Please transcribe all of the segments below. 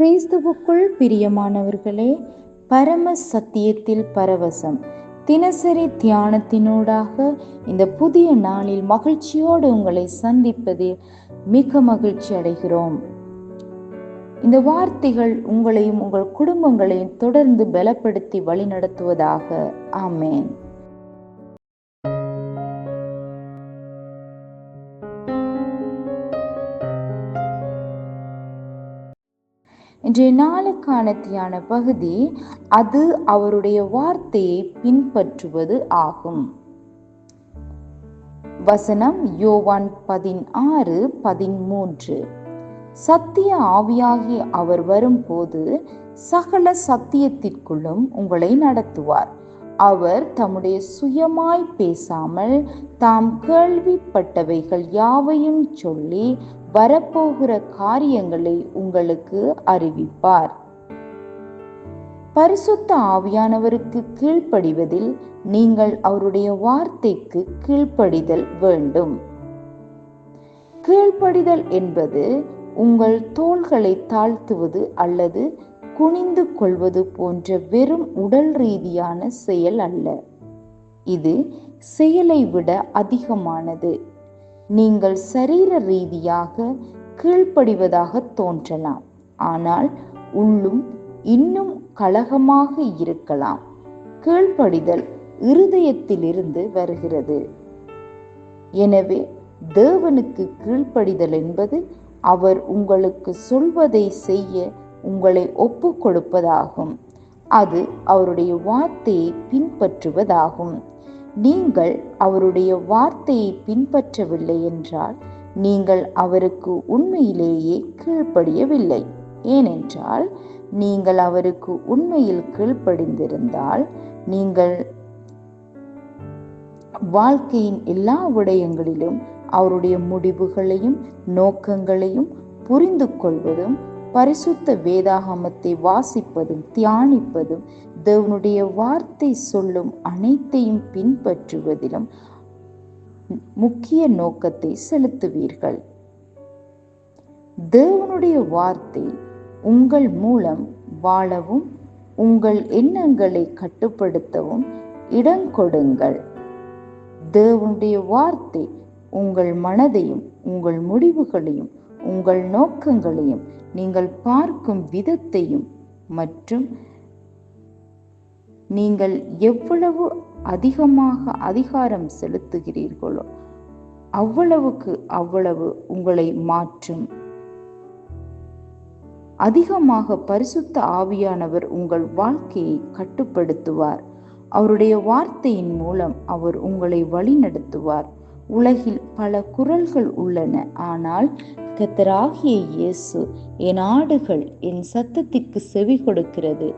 கிறிஸ்துவுக்குள் பிரியமானவர்களே, பரம சத்தியத்தில் பரவசம் தினசரி தியானத்தினூடாக இந்த புதிய நாளில் மகிழ்ச்சியோடு உங்களை சந்திப்பதில் மிக மகிழ்ச்சி அடைகிறோம். இந்த வார்த்தைகள் உங்களையும் உங்கள் குடும்பங்களையும் தொடர்ந்து பலப்படுத்தி வழிநடத்துவதாக. ஆமேன். இன்றைய நாளுக்கான தியான பகுதி அது அவருடைய வார்த்தையை பின்பற்றுவது ஆகும். வசனம் யோவான் 16:13. சத்திய ஆவியாகிய அவர் வரும்போது சகல சத்தியத்திற்குள்ளும் உங்களை நடத்துவார். அவர் தம்முடைய சுயமாய் பேசாமல் தாம் கேள்விப்பட்டவைகள் யாவையும் சொல்லி வரப்போகிற காரியங்களை உங்களுக்கு அறிவிப்பார். பரிசுத்த ஆவியானவருக்கு கீழ்ப்படிவதில் நீங்கள் அவருடைய வார்த்தைக்கு கீழ்ப்படிதல் வேண்டும். கீழ்ப்படிதல் என்பது உங்கள் தோள்களை தாழ்த்துவது அல்லது குனிந்து கொள்வது போன்ற வெறும் உடல் ரீதியான செயல் அல்ல. இது செயலை விட அதிகமானது. நீங்கள் சரீர ரீதியாக கீழ்ப்படிவதாக தோன்றலாம், ஆனால் உள்ளும் இன்னும் கலகமாக இருக்கலாம். கீழ்ப்படிதல் இருதயத்திலிருந்து வருகிறது. எனவே தேவனுக்கு கீழ்ப்படிதல் என்பது அவர் உங்களுக்கு சொல்வதை செய்ய உங்களை ஒப்பு கொடுப்பதாகும். அது அவருடைய வார்த்தையை பின்பற்றுவதாகும். நீங்கள் அவருடைய வார்த்தையை பின்பற்றவில்லை என்றால் நீங்கள் அவருக்கு உண்மையிலேயே கீழ்ப்படியவில்லை. ஏனென்றால் நீங்கள் அவருக்கு உண்மையில் கீழ்ப்படிந்திருந்தால் நீங்கள் வாழ்க்கையின் எல்லா விடயங்களிலும் அவருடைய முடிவுகளையும் நோக்கங்களையும் புரிந்து கொள்வதும், பரிசுத்த வேதாகமத்தை வாசிப்பதும் தியானிப்பதும், தேவனுடைய வார்த்தை சொல்லும் அனைத்தையும் பின்பற்றுவதிலும் முக்கிய நோக்கத்தை செலுத்துவீர்கள். தேவனுடைய வார்த்தை உங்கள் மூலம் வாழவும் உங்கள் எண்ணங்களை கட்டுப்படுத்தவும் இடம் கொடுங்கள். தேவனுடைய வார்த்தை உங்கள் மனதையும் உங்கள் முடிவுகளையும் உங்கள் நோக்கங்களையும் நீங்கள் பார்க்கும் விதத்தையும் மற்றும் நீங்கள் எவ்வளவு அதிகமாக அதிகாரம் செலுத்துகிறீர்களோ அவ்வளவு உங்களை மாற்றும். அதிகமாக பரிசுத்த ஆவியானவர் உங்கள் வாழ்க்கையை கட்டுப்படுத்துவார். அவருடைய வார்த்தையின் மூலம் அவர் உங்களை வழிநடத்துவார். உலகில் பல குரல்கள் உள்ளன, ஆனால் கர்த்தராகிய இயேசு என் ஆடுகள் என் சத்தத்திற்கு செவி கொடுக்கிறது,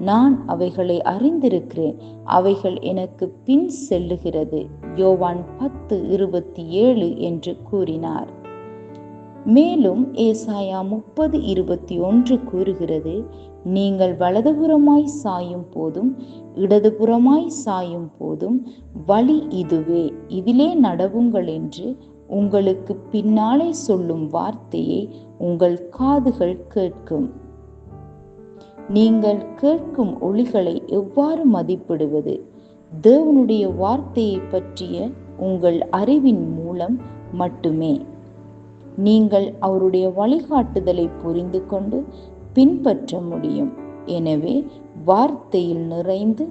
நான் அவைகளை அறிந்திருக்கிறேன், அவைகள் எனக்கு பின் செல்லுகிறது. யோவான் 10:27 என்று கூறினார். மேலும் ஏசாயா 30:21 கூறுகிறது, நீங்கள் வலதுபுறமாய் சாயும் போதும் இடதுபுறமாய் சாயும் போதும் வழி இதுவே, இதிலே நடவுங்கள் என்று உங்களுக்கு பின்னாலே சொல்லும் வார்த்தையை உங்கள் காதுகள் கேட்கும். நீங்கள் கேட்கும் ஒலிகளை எவ்வாறு மதிப்பிடுவது? தேவனுடைய வார்த்தையை பற்றிய உங்கள் அறிவின் மூலம் மட்டுமே. நீங்கள் அவருடைய வழிகாட்டுதலை புரிந்து கொண்டு பின்பற்ற முடியும். எனவே வார்த்தையில் நிறைந்து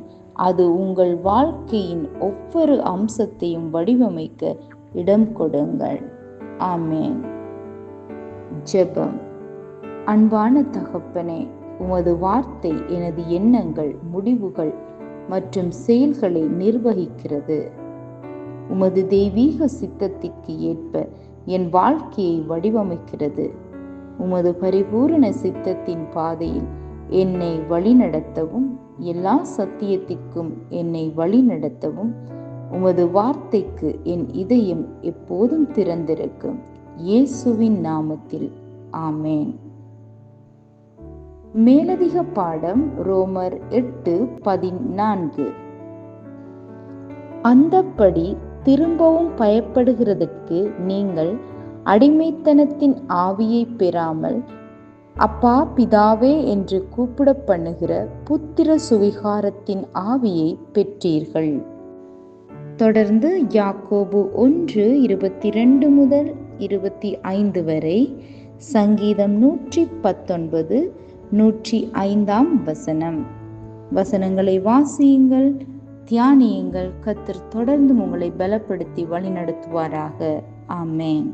அது உங்கள் வாழ்க்கையின் ஒவ்வொரு அம்சத்தையும் வடிவமைக்க இடம் கொடுங்கள். ஆமேன். ஜெபம். அன்பான தகப்பனே, உமது வார்த்தை எனது எண்ணங்கள், முடிவுகள் மற்றும் செயல்களை நிர்வகிக்கிறது. உமது தெய்வீக சித்தத்திற்கு ஏற்ப என் வாழ்க்கையை வடிவமைக்கிறது. உமது பரிபூரண சித்தத்தின் பாதையில் என்னை வழிநடத்தவும், எல்லா சத்தியத்திற்கும் என்னை வழிநடத்தவும் உமது வார்த்தைக்கு என் இதயம் எப்போதும் திறந்திருக்கும். இயேசுவின் நாமத்தில் ஆமேன். மேலதிக பாடம் ரோமர் 8:14. அந்தப்படி திரும்பவும் பயப்படுகிறதற்கு நீங்கள் அடிமைத்தனத்தின் ஆவியை பெறாமல் அப்பா பிதாவே என்று கூப்பிட பண்ணுகிற புத்திர சுவிகாரத்தின் ஆவியை பெற்றீர்கள். தொடர்ந்து யாக்கோபு 1:22 முதல் 25 வரை, சங்கீதம் 119 105 வசனங்களை வாசியுங்கள், தியானியுங்கள். கர்த்தர் தொடர்ந்து உங்களை பலப்படுத்தி வழிநடத்துவாராக. ஆமென்.